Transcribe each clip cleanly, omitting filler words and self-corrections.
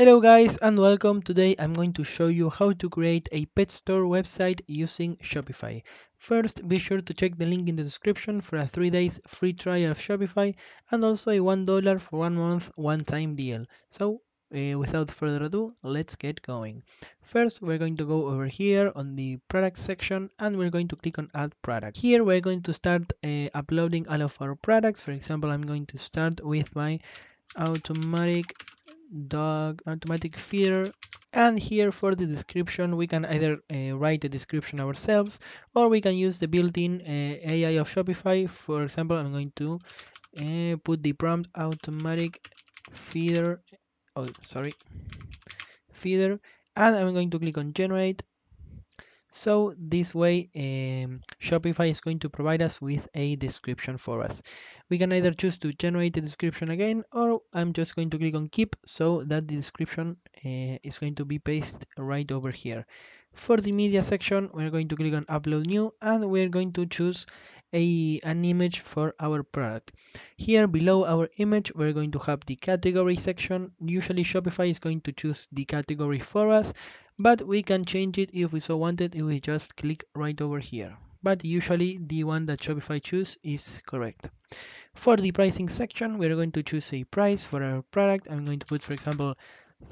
Hello guys and welcome. Today I'm going to show you how to create a pet store website using Shopify. First, be sure to check the link in the description for a 3 days free trial of Shopify and also a $1 for 1 month one-time deal. Without further ado, let's get going. First, we're going to go over here on the product section and we're going to click on add product. Here we're going to start uploading all of our products. For example, I'm going to start with my automatic dog automatic feeder, and here for the description we can either write the description ourselves or we can use the built-in AI of Shopify. For example, I'm going to put the prompt automatic feeder, feeder, and I'm going to click on generate. So this way, Shopify is going to provide us with a description for us. We can either choose to generate the description again, or I'm just going to click on keep so that the description is going to be pasted right over here. For the media section, we're going to click on upload new and we're going to choose an image for our product. Here below our image, we're going to have the category section. Usually Shopify is going to choose the category for us, but we can change it if we so wanted if we just click right over here. But usually the one that Shopify choose is correct. For the pricing section, we're going to choose a price for our product. I'm going to put, for example,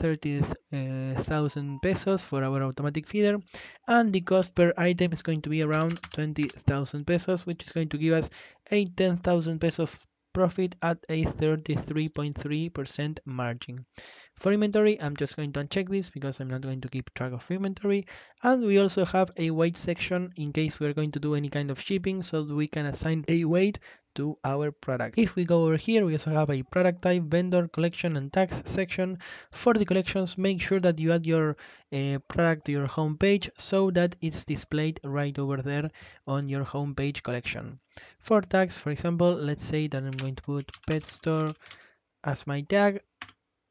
30,000 pesos for our automatic feeder, and the cost per item is going to be around 20,000 pesos, which is going to give us a 10,000 pesos profit at a 33.3% margin. For inventory, I'm just going to uncheck this because I'm not going to keep track of inventory. And we also have a weight section in case we're going to do any kind of shipping, so that we can assign a weight to our product. If we go over here, we also have a product type, vendor, collection, and tax section. For the collections, make sure that you add your product to your home page so that it's displayed right over there on your home page collection. For tags, for example, let's say that I'm going to put pet store as my tag.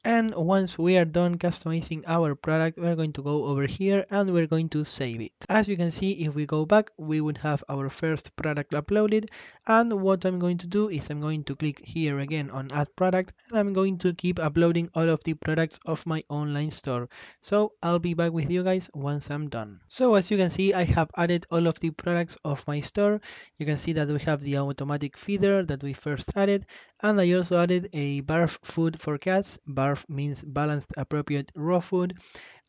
And once we are done customizing our product, we're going to go over here and we're going to save it. As you can see, if we go back, we would have our first product uploaded. And what I'm going to do is I'm going to click here again on add product, and I'm going to keep uploading all of the products of my online store. So I'll be back with you guys once I'm done. So as you can see, I have added all of the products of my store. You can see that we have the automatic feeder that we first added, and I also added a barf food for cats. Barf means balanced appropriate raw food.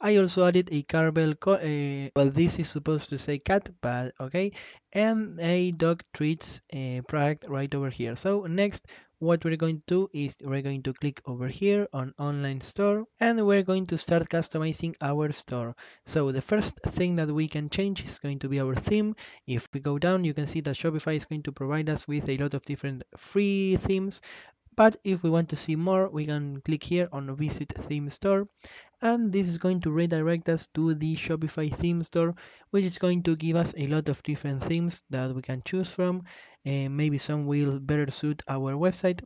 I also added a caramel, well, this is supposed to say cat, but okay, and a dog treats product right over here. So next, what we're going to do is we're going to click over here on online store and we're going to start customizing our store. So the first thing that we can change is going to be our theme. If we go down, you can see that Shopify is going to provide us with a lot of different free themes. But if we want to see more, we can click here on visit theme store, and this is going to redirect us to the Shopify theme store, which is going to give us a lot of different themes that we can choose from. Maybe some will better suit our website,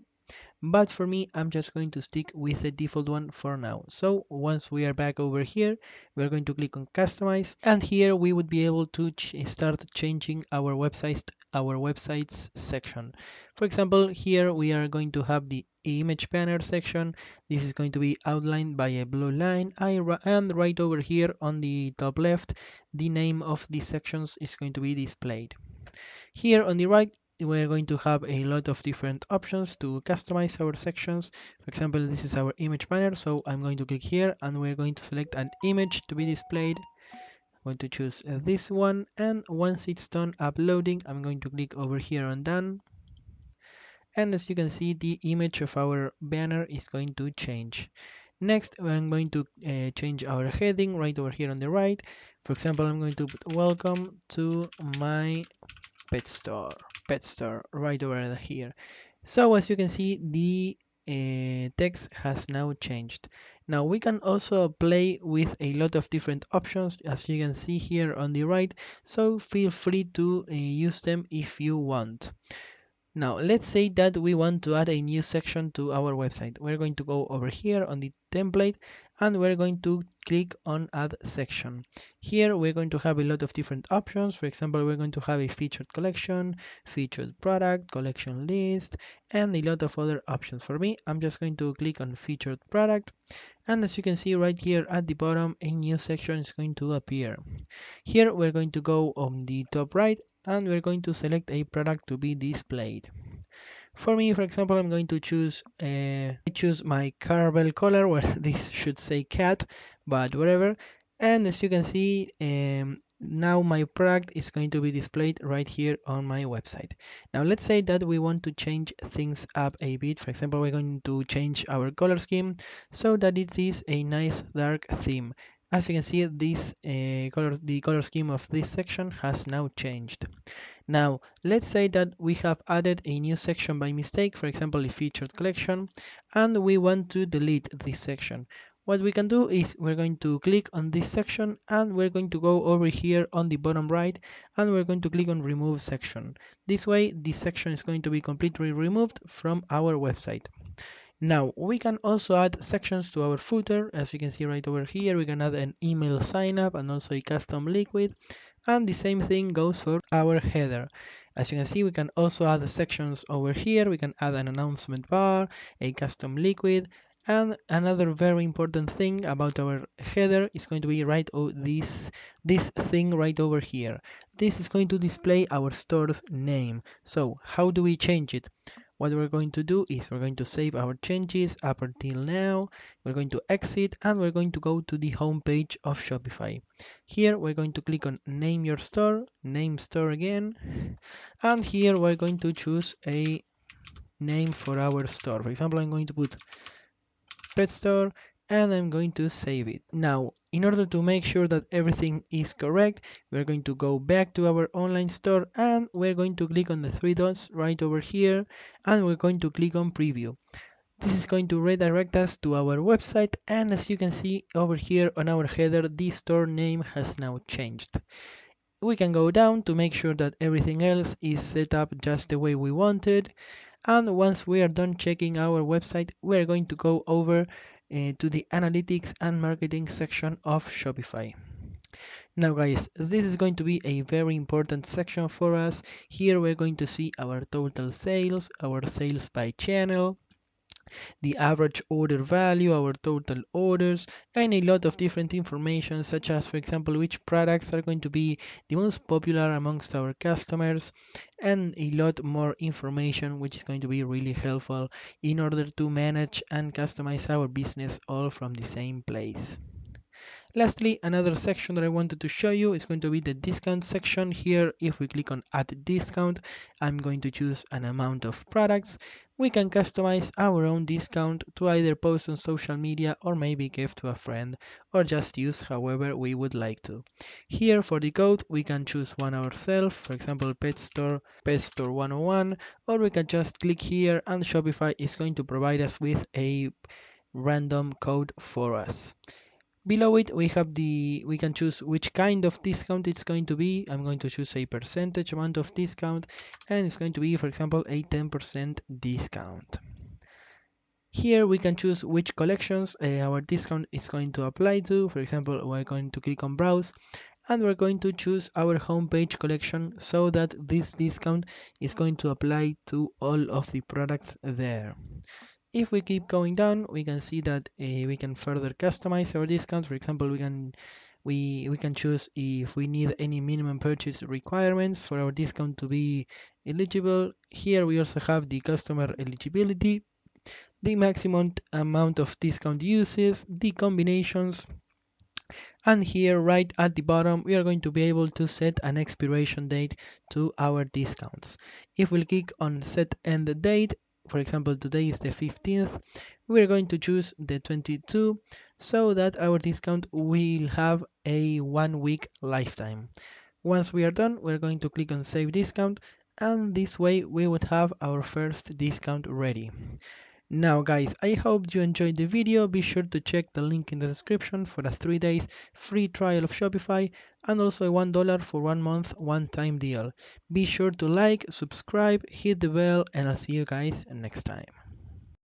but for me, I'm just going to stick with the default one for now. So once we are back over here, we're going to click on customize, and here we would be able to start changing our websites section. For example, here we are going to have the image banner section. This is going to be outlined by a blue line, and right over here on the top left, the name of these sections is going to be displayed. Here on the right, we're going to have a lot of different options to customize our sections. For example, this is our image banner, so I'm going to click here and we're going to select an image to be displayed. I'm going to choose this one, and once it's done uploading, I'm going to click over here on done. And as you can see, the image of our banner is going to change. Next, I'm going to change our heading right over here on the right. For example, I'm going to put welcome to my pet store right over here. So as you can see, the text has now changed. Now we can also play with a lot of different options, as you can see here on the right, so feel free to use them if you want. Now, let's say that we want to add a new section to our website. We're going to go over here on the template and we're going to click on add section. Here we're going to have a lot of different options. For example, we're going to have a featured collection, featured product, collection list, and a lot of other options. For me, I'm just going to click on featured product. And as you can see right here at the bottom, a new section is going to appear. Here we're going to go on the top right and we're going to select a product to be displayed. For me, for example, I'm going to choose my caramel color, where this should say cat, but whatever. And as you can see, now my product is going to be displayed right here on my website. Now let's say that we want to change things up a bit. For example, we're going to change our color scheme so that it is a nice dark theme. As you can see, the color scheme of this section has now changed. Now, let's say that we have added a new section by mistake, for example, a featured collection, and we want to delete this section. What we can do is we're going to click on this section and we're going to go over here on the bottom right and we're going to click on remove section. This way, this section is going to be completely removed from our website. Now, we can also add sections to our footer. As you can see right over here, we can add an email sign up and also a custom liquid. And the same thing goes for our header. As you can see, we can also add sections over here. We can add an announcement bar, a custom liquid, and another very important thing about our header is going to be this thing right over here. This is going to display our store's name. So how do we change it? What we're going to do is we're going to save our changes up until now. We're going to exit and we're going to go to the home page of Shopify. Here we're going to click on name your store, name store again, and here we're going to choose a name for our store. For example, I'm going to put pet store and I'm going to save it. Now, in order to make sure that everything is correct, we're going to go back to our online store and we're going to click on the three dots right over here and we're going to click on preview. This is going to redirect us to our website, and as you can see over here on our header, the store name has now changed. We can go down to make sure that everything else is set up just the way we wanted. And once we are done checking our website, we're going to go over to the analytics and marketing section of Shopify. Now guys, this is going to be a very important section for us. Here we're going to see our total sales, our sales by channel, the average order value, our total orders, and a lot of different information, such as, for example, which products are going to be the most popular amongst our customers, and a lot more information, which is going to be really helpful in order to manage and customize our business all from the same place. Lastly, another section that I wanted to show you is going to be the discount section. Here, if we click on add discount, I'm going to choose an amount of products. We can customize our own discount to either post on social media or maybe give to a friend or just use however we would like to. Here for the code, we can choose one ourselves, for example, pet store 101, or we can just click here and Shopify is going to provide us with a random code for us. Below it, we can choose which kind of discount it's going to be. I'm going to choose a percentage amount of discount, and it's going to be, for example, a 10% discount. Here we can choose which collections our discount is going to apply to. For example, we're going to click on browse, and we're going to choose our homepage collection so that this discount is going to apply to all of the products there. If we keep going down, we can see that we can further customize our discounts. For example, we can choose if we need any minimum purchase requirements for our discount to be eligible. Here we also have the customer eligibility, the maximum amount of discount uses, the combinations, and here right at the bottom we are going to be able to set an expiration date to our discounts. If we click on set end date, for example today is the 15th, we're going to choose the 22 so that our discount will have a 1 week lifetime. Once we are done, we're going to click on save discount, and this way we would have our first discount ready. Now guys, I hope you enjoyed the video. Be sure to check the link in the description for a 3 days free trial of Shopify and also a $1 for 1 month one-time deal. Be sure to like, subscribe, hit the bell, and I'll see you guys next time.